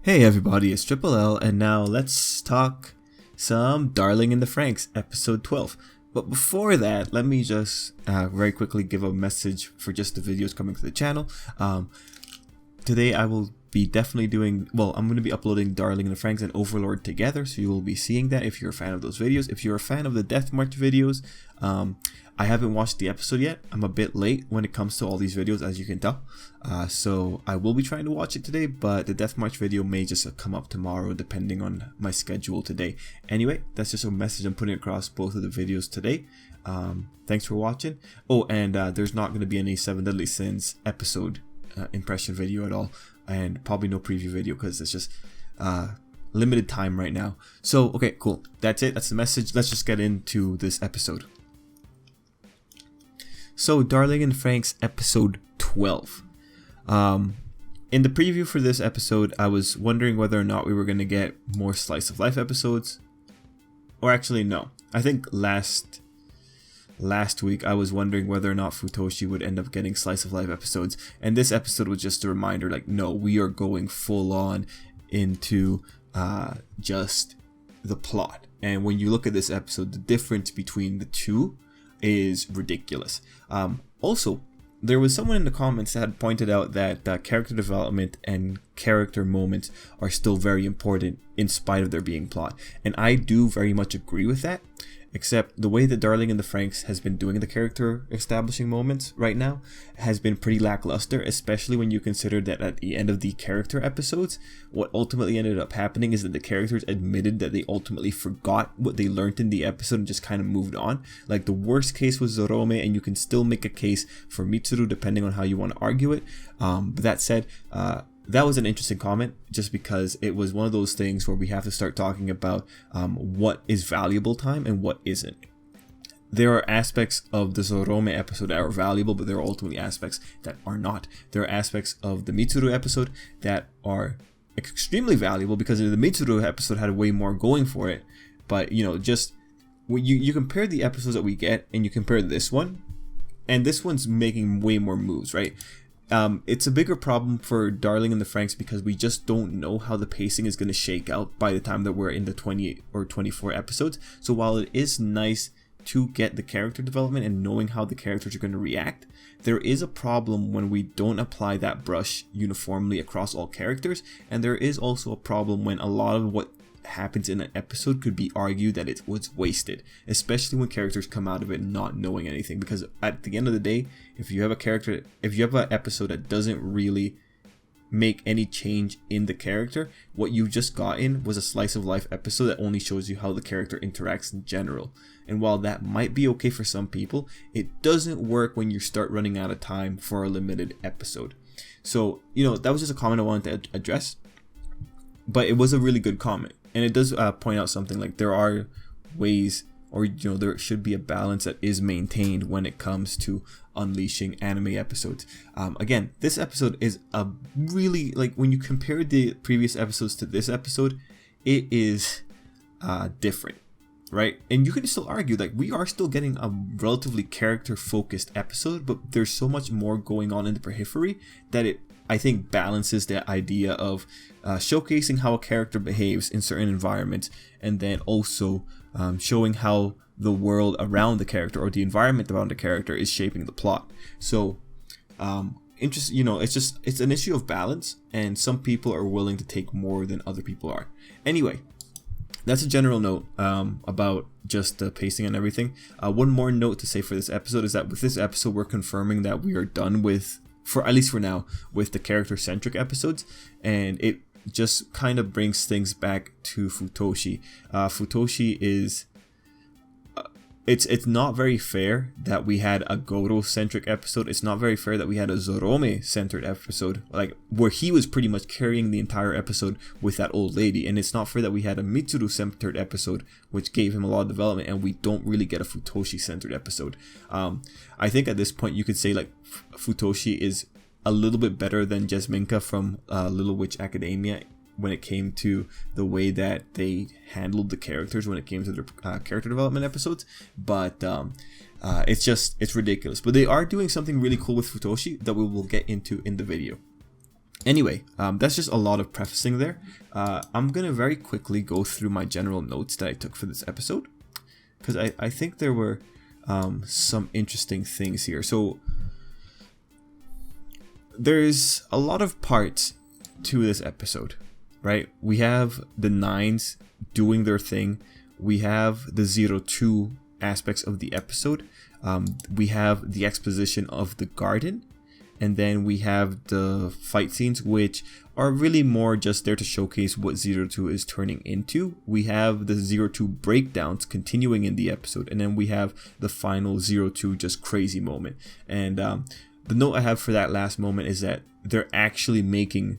Hey everybody, it's Tripl-L, and now let's talk some Darling in the Franxx, episode 12. But before that, let me just very quickly give a message for just the videos coming to the channel. Today I will be definitely doing, I'm going to be uploading Darling in the Franxx and Overlord together, so you will be seeing that if you're a fan of those videos. If you're a fan of the Death March videos, I haven't watched the episode yet. I'm a bit late when it comes to all these videos, as you can tell. So I will be trying to watch it today, but the Death March video may just come up tomorrow depending on my schedule today. Anyway, that's just a message I'm putting across both of the videos today. Thanks for watching. Oh, and there's not going to be any 7 Deadly Sins episode impression video at all, and probably no preview video because it's just limited time right now. So okay, cool, that's it, that's the message. Let's just get into this episode. So Darling in the Franxx episode 12. In the preview for this episode, I was wondering whether or not we were going to get more slice of life episodes, or actually no, I think last week I was wondering whether or not Futoshi would end up getting slice of life episodes, and this episode was just a reminder, like, no, we are going full on into just the plot. And when you look at this episode, the difference between the two is ridiculous. Also, there was someone in the comments that had pointed out that character development and character moments are still very important in spite of there being plot, and I do very much agree with that. Except the way that Darling in the Franxx has been doing the character establishing moments right now has been pretty lackluster, especially when you consider that at the end of the character episodes, what ultimately ended up happening is that the characters admitted that they ultimately forgot what they learned in the episode and just kind of moved on. Like, the worst case was Zorome, and you can still make a case for Mitsuru depending on how you want to argue it. But that said, that was an interesting comment, just because it was one of those things where we have to start talking about what is valuable time and what isn't. There are aspects of the Zorome episode that are valuable, but there are ultimately aspects that are not. There are aspects of the Mitsuru episode that are extremely valuable because the Mitsuru episode had way more going for it. But, you know, just when you compare the episodes that we get and you compare this one, and this one's making way more moves, right? It's a bigger problem for Darling in the Franxx because we just don't know how the pacing is going to shake out by the time that we're in the 28 or 24 episodes. So while it is nice to get the character development and knowing how the characters are going to react, there is a problem when we don't apply that brush uniformly across all characters, and there is also a problem when a lot of what happens in an episode could be argued that it was wasted, especially when characters come out of it not knowing anything. Because at the end of the day, if you have an episode that doesn't really make any change in the character, what you just got in was a slice of life episode that only shows you how the character interacts in general. And while that might be okay for some people, it doesn't work when you start running out of time for a limited episode. So, you know, that was just a comment I wanted to address, but it was a really good comment. And it does point out something, like there are ways, or, you know, there should be a balance that is maintained when it comes to unleashing anime episodes. Again, this episode is a really, like, when you compare the previous episodes to this episode, it is different, right? And you can still argue, like, we are still getting a relatively character focused episode, but there's so much more going on in the periphery that it, I think, balances the idea of showcasing how a character behaves in certain environments, and then also showing how the world around the character or the environment around the character is shaping the plot. So, you know, it's an issue of balance, and some people are willing to take more than other people are. Anyway, that's a general note about just the pacing and everything. One more note to say for this episode is that with this episode, we're confirming that we are done with, for at least for now, with the character-centric episodes, and it just kind of brings things back to Futoshi. Futoshi is... It's not very fair that we had a Goro-centric episode. It's not very fair that we had a Zorome-centered episode, like, where he was pretty much carrying the entire episode with that old lady. And it's not fair that we had a Mitsuru-centered episode, which gave him a lot of development, and we don't really get a Futoshi-centered episode. I think at this point you could say, like, Futoshi is a little bit better than Jasminka from Little Witch Academia when it came to the way that they handled the characters when it came to their character development episodes, but it's ridiculous. But they are doing something really cool with Futoshi that we will get into in the video. Anyway, that's just a lot of prefacing there. I'm going to very quickly go through my general notes that I took for this episode, because I think there were some interesting things here. So there's a lot of parts to this episode, right? We have the nines doing their thing. We have the 02 aspects of the episode. We have the exposition of the garden. And then we have the fight scenes, which are really more just there to showcase what 02 is turning into. We have the 02 breakdowns continuing in the episode. And then we have the final 02 just crazy moment. And the note I have for that last moment is that they're actually making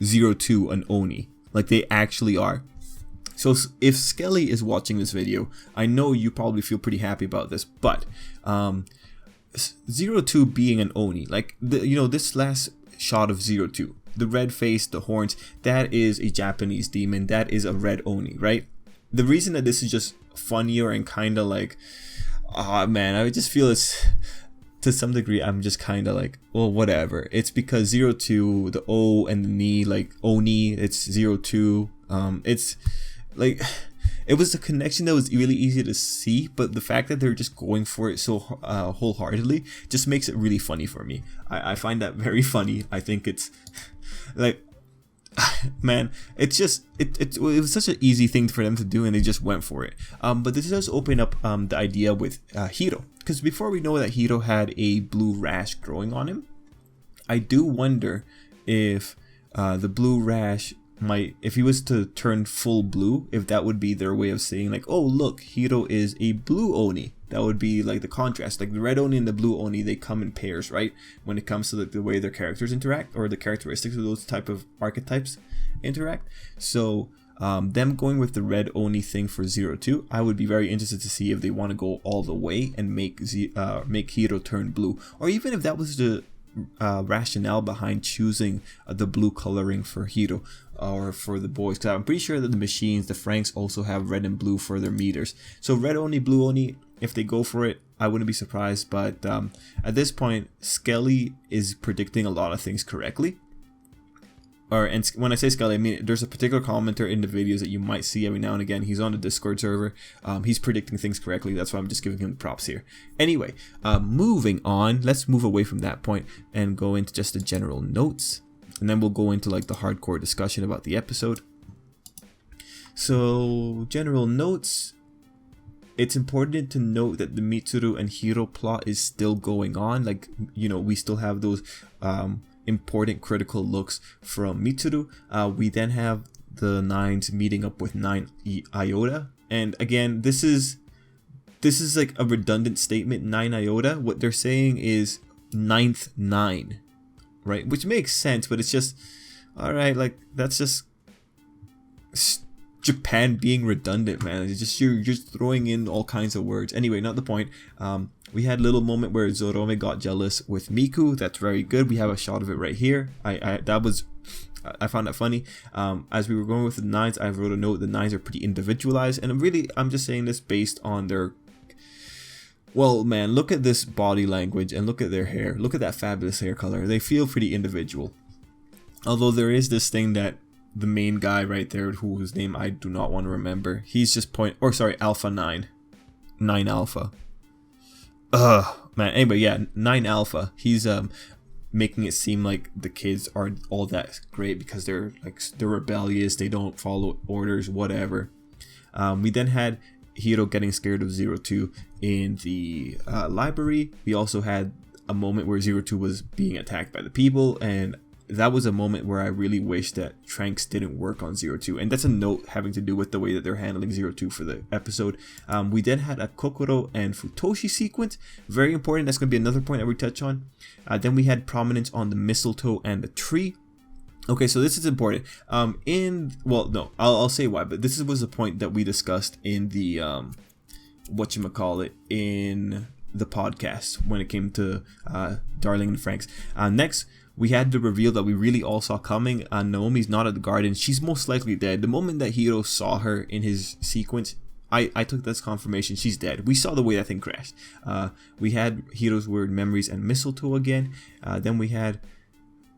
02 an Oni. Like, they actually are. So if Skelly is watching this video, I know you probably feel pretty happy about this, but 02 being an Oni, like, this last shot of 02, the red face, the horns, that is a Japanese demon, that is a red Oni, right? The reason that this is just funnier and kind of like, man, I just feel it's, to some degree, I'm just kind of like, well, whatever. It's because 02, the O and the ni, like Oni, it's 02, it's like, it was a connection that was really easy to see, but the fact that they're just going for it so wholeheartedly just makes it really funny for me. I find that very funny. I think it's like, man, it's just it was such an easy thing for them to do, and they just went for it. But this does open up the idea with Hiro, because before we know that Hiro had a blue rash growing on him, I do wonder if the blue rash might, if he was to turn full blue, if that would be their way of saying like, oh look, Hiro is a blue Oni. That would be like the contrast. Like the red Oni and the blue Oni, they come in pairs, right? When it comes to the way their characters interact, or the characteristics of those type of archetypes interact. So them going with the red Oni thing for 02, I would be very interested to see if they want to go all the way and make Hiro turn blue, or even if that was the rationale behind choosing the blue coloring for Hiro or for the boys, because I'm pretty sure that the machines, the Franxx, also have red and blue for their meters. So red Oni, blue Oni, if they go for it, I wouldn't be surprised. But at this point, Skelly is predicting a lot of things correctly. And when I say Skelly, I mean there's a particular commenter in the videos that you might see every now and again. He's on the Discord server. He's predicting things correctly. That's why I'm just giving him props here. Anyway, moving on. Let's move away from that point and go into just the general notes. And then we'll go into like the hardcore discussion about the episode. So, general notes. It's important to note that the Mitsuru and Hiro plot is still going on. Like, we still have those important critical looks from Mitsuru. We then have the nines meeting up with 9 Iota, and again, this is like a redundant statement. 9 Iota, what they're saying is 9th 9, right? Which makes sense, but it's just, alright, like, that's just Japan being redundant, man. It's just, you're just throwing in all kinds of words. Anyway, not the point. We had a little moment where Zorome got jealous with Miku. That's very good. We have a shot of it right here. I found that funny. As we were going with the nines, I wrote a note. The nines are pretty individualized, and really, I'm just saying this based on their. Well, man, look at this body language and look at their hair. Look at that fabulous hair color. They feel pretty individual. Although there is this thing that the main guy right there, whose name I do not want to remember, he's just Alpha 9. 9 Alpha. Man, anyway, yeah, 9 Alpha. He's making it seem like the kids aren't all that great because they're rebellious, they don't follow orders, whatever. We then had Hiro getting scared of 02 in the library. We also had a moment where 02 was being attacked by the people, and that was a moment where I really wish that Franxx didn't work on 02, and that's a note having to do with the way that they're handling 02 for the episode. We then had a Kokoro and Futoshi sequence, very important. That's going to be another point that we touch on. Then we had prominence on the mistletoe and the tree. Okay, so this is important. I'll say why, but this was a point that we discussed in the in the podcast when it came to Darling and Franxx. Next, we had the reveal that we really all saw coming. Naomi's not at the garden. She's most likely dead. The moment that Hiro saw her in his sequence, I took this confirmation. She's dead. We saw the way that thing crashed. We had Hiro's weird memories and mistletoe again. Then we had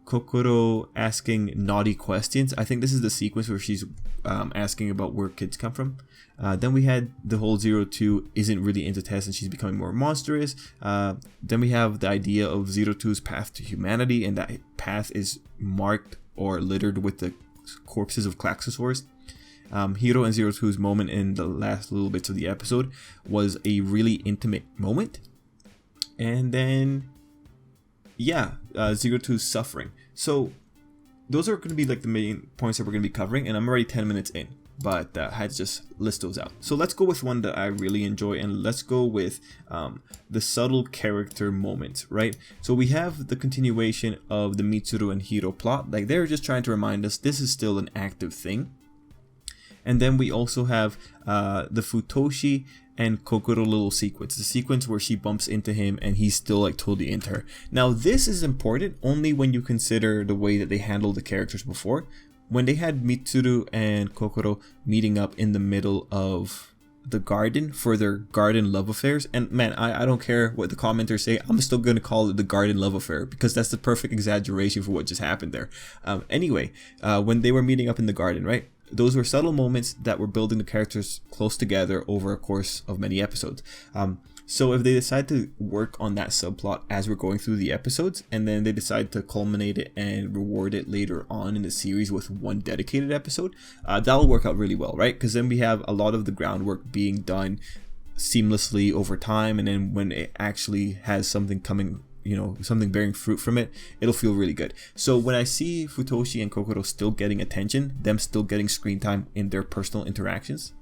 Kokoro asking naughty questions. I think this is the sequence where she's asking about where kids come from. Then we had the whole 02 isn't really into tests and she's becoming more monstrous. Then we have the idea of 02's path to humanity, and that path is marked or littered with the corpses of Klaxosaurs. Hiro and 02's moment in the last little bits of the episode was a really intimate moment. And then, yeah, 02's suffering. So those are going to be like the main points that we're going to be covering, and I'm already 10 minutes in, but I had to just list those out. So let's go with one that I really enjoy, and let's go with the subtle character moments, right? So we have the continuation of the Mitsuru and Hiro plot. Like, they're just trying to remind us this is still an active thing. And then we also have the Futoshi and Kokoro little sequence, the sequence where she bumps into him and he's still like totally into her. Now this is important only when you consider the way that they handled the characters before. When they had Mitsuru and Kokoro meeting up in the middle of the garden for their garden love affairs, and man, I don't care what the commenters say, I'm still going to call it the garden love affair because that's the perfect exaggeration for what just happened there. Anyway, when they were meeting up in the garden, right? Those were subtle moments that were building the characters close together over a course of many episodes. So if they decide to work on that subplot as we're going through the episodes, and then they decide to culminate it and reward it later on in the series with one dedicated episode, that'll work out really well, right? Because then we have a lot of the groundwork being done seamlessly over time, and then when it actually has something coming, you know, something bearing fruit from it, it'll feel really good. So when I see Futoshi and Kokoro still getting attention, them still getting screen time in their personal interactions,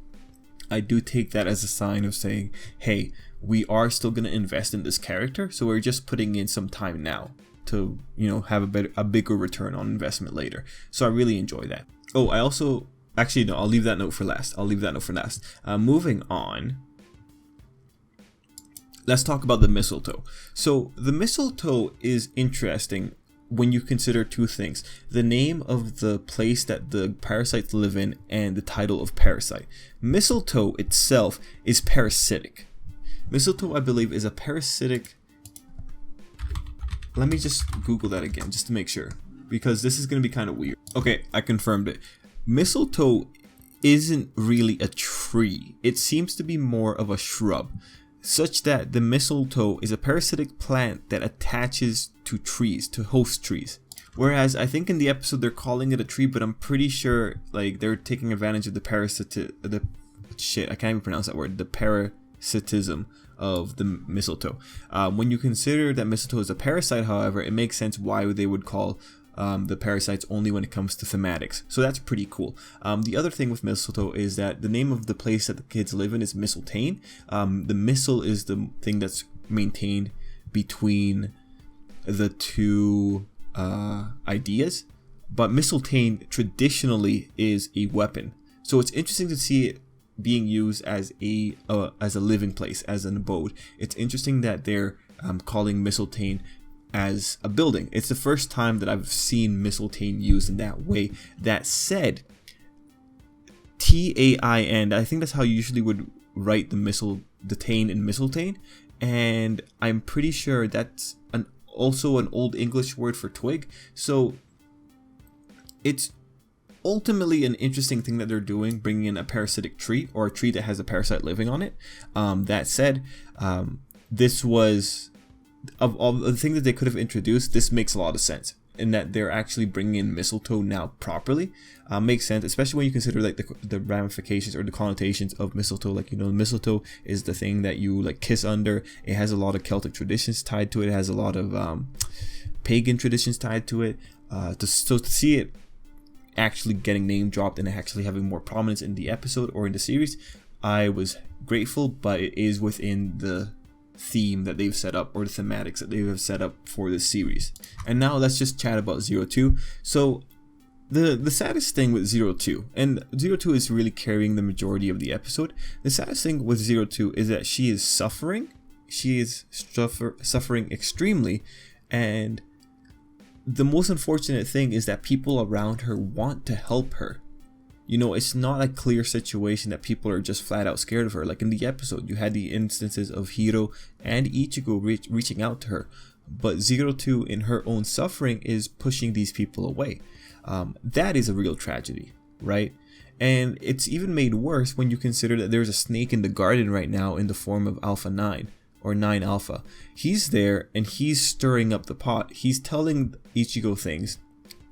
I do take that as a sign of saying, hey, we are still going to invest in this character, so we're just putting in some time now to, you know, have a bigger return on investment later. So I really enjoy that. Oh, I also, actually no, I'll leave that note for last. Moving on, let's talk about the mistletoe. So the mistletoe is interesting when you consider two things: the name of the place that the parasites live in and the title of parasite. Mistletoe itself is parasitic. Mistletoe, I believe, is a parasitic. Let me just Google that again just to make sure, because this is going to be kind of weird. Okay, I confirmed it. Mistletoe isn't really a tree. It seems to be more of a shrub, such that the mistletoe is a parasitic plant that attaches to trees, to host trees. Whereas I think in the episode they're calling it a tree, but I'm pretty sure like they're taking advantage of the parasitism of the mistletoe. When you consider that mistletoe is a parasite, however, it makes sense why they would call the parasites only when it comes to thematics. So that's pretty cool. The other thing with mistletoe is that the name of the place that the kids live in is Mistletoe. The missile is the thing that's maintained between the two ideas, but Mistletoe traditionally is a weapon. So it's interesting to see it being used as a living place, as an abode. It's interesting that they're calling Mistletoe as a building. It's the first time that I've seen Mistletoe used in that way. That said, T-A-I-N, I think that's how you usually would write the tain in Mistletoe, and I'm pretty sure that's also an Old English word for twig. So it's ultimately an interesting thing that they're doing, bringing in a parasitic tree, or a tree that has a parasite living on it. That said, this was, of all the things that they could have introduced, this makes a lot of sense in that they're actually bringing in mistletoe now properly. Makes sense, especially when you consider like the ramifications or the connotations of mistletoe. Like, you know, mistletoe is the thing that you like kiss under. It has a lot of Celtic traditions tied to it. It has a lot of pagan traditions tied to it. To see it actually getting name dropped and actually having more prominence in the episode or in the series, I was grateful, but it is within the theme that they've set up, or the thematics that they have set up for this series. And now let's just chat about 02. So the saddest thing with 02, and 02 is really carrying the majority of the episode, the saddest thing with 02 is that she is suffering. She is suffering extremely, and the most unfortunate thing is that people around her want to help her. You know, it's not a clear situation that people are just flat out scared of her. Like in the episode, you had the instances of Hiro and Ichigo reaching out to her. but 02 in her own suffering is pushing these people away. That is a real tragedy, right? And it's even made worse when you consider that there's a snake in the garden right now in the form of Alpha 9 or 9 Alpha. He's there and he's stirring up the pot. He's telling Ichigo things,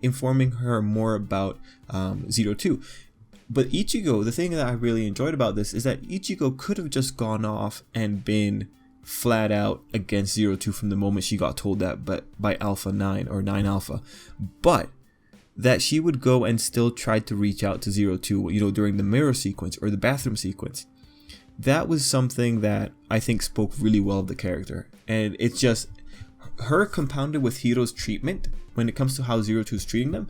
informing her more about 02. But Ichigo, the thing that I really enjoyed about this is that Ichigo could have just gone off and been flat out against 02 from the moment she got told that by Alpha 9 or 9 Alpha. But that she would go and still try to reach out to 02, during the mirror sequence or the bathroom sequence. That was something that I think spoke really well of the character. And it's just her compounded with Hiro's treatment when it comes to how 02 is treating them.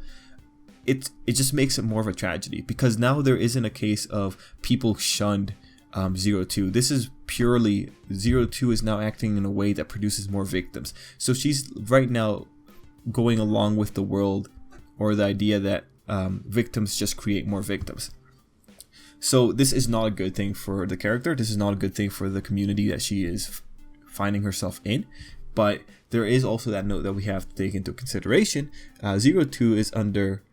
It just makes it more of a tragedy, because now there isn't a case of people shunned 02. This is purely 02 is now acting in a way that produces more victims. So she's right now going along with the world, or the idea that victims just create more victims. So this is not a good thing for the character. This is not a good thing for the community that she is finding herself in. But there is also that note that we have to take into consideration. 02 is under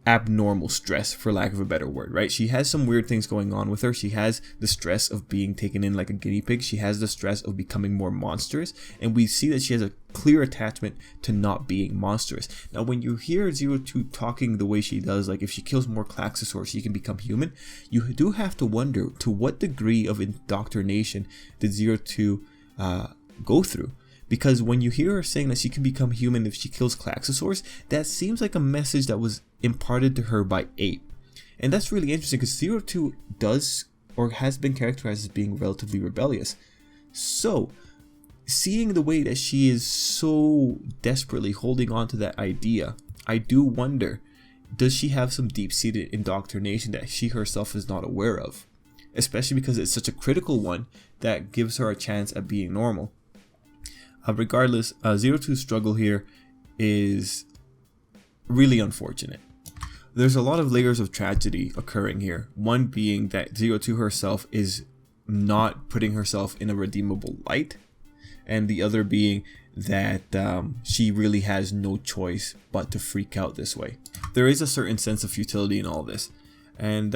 abnormal stress, for lack of a better word, right? She has some weird things going on with her. She has the stress of being taken in like a guinea pig. She has the stress of becoming more monstrous, and we see that she has a clear attachment to not being monstrous. Now, when you hear 02 talking the way she does, like if she kills more Klaxosaurs, she can become human, you do have to wonder to what degree of indoctrination did 02 go through. Because when you hear her saying that she can become human if she kills Klaxosaurs, that seems like a message that was imparted to her by 8. And that's really interesting, because 02 does or has been characterized as being relatively rebellious. So, seeing the way that she is so desperately holding on to that idea, I do wonder, does she have some deep-seated indoctrination that she herself is not aware of? Especially because it's such a critical one that gives her a chance at being normal. Regardless, 02's struggle here is really unfortunate. There's a lot of layers of tragedy occurring here. One being that 02 herself is not putting herself in a redeemable light, and the other being that she really has no choice but to freak out this way. There is a certain sense of futility in all this, and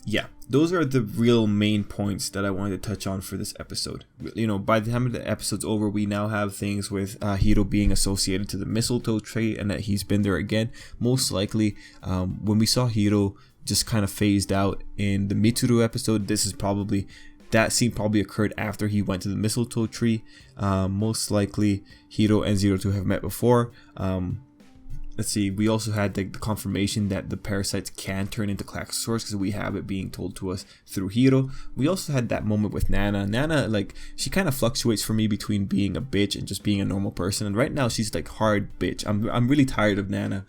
yeah, those are the real main points that I wanted to touch on for this episode. By the time the episode's over, we now have things with Hiro being associated to the Mistletoe trait, and that he's been there again. Most likely, when we saw Hiro just kind of phased out in the Mitsuru episode, that scene probably occurred after he went to the Mistletoe tree. Most likely, Hiro and 02 have met before. Let's see, we also had the confirmation that the parasites can turn into Klaxosaurs, because we have it being told to us through Hiro. We also had that moment with Nana. Nana, she kind of fluctuates for me between being a bitch and just being a normal person. And right now, she's hard bitch. I'm really tired of Nana.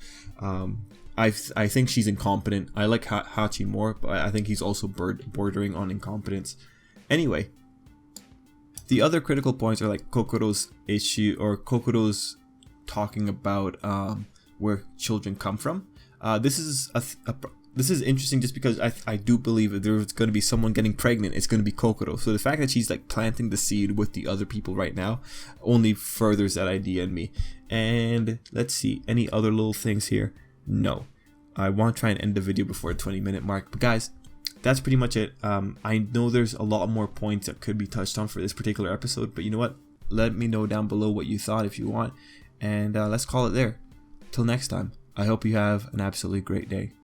I think she's incompetent. I like Hachi more, but I think he's also bordering on incompetence. Anyway, the other critical points are Kokoro's issue, or Kokoro's talking about where children come from. This is interesting just because I do believe that there's going to be someone getting pregnant. It's going to be Kokoro. So the fact that she's planting the seed with the other people right now only furthers that idea in me. And let's see, any other little things here? No. I want to try and end the video before the 20-minute mark. But guys, that's pretty much it. I know there's a lot more points that could be touched on for this particular episode, but you know what? Let me know down below what you thought if you want. And let's call it there. Till next time, I hope you have an absolutely great day.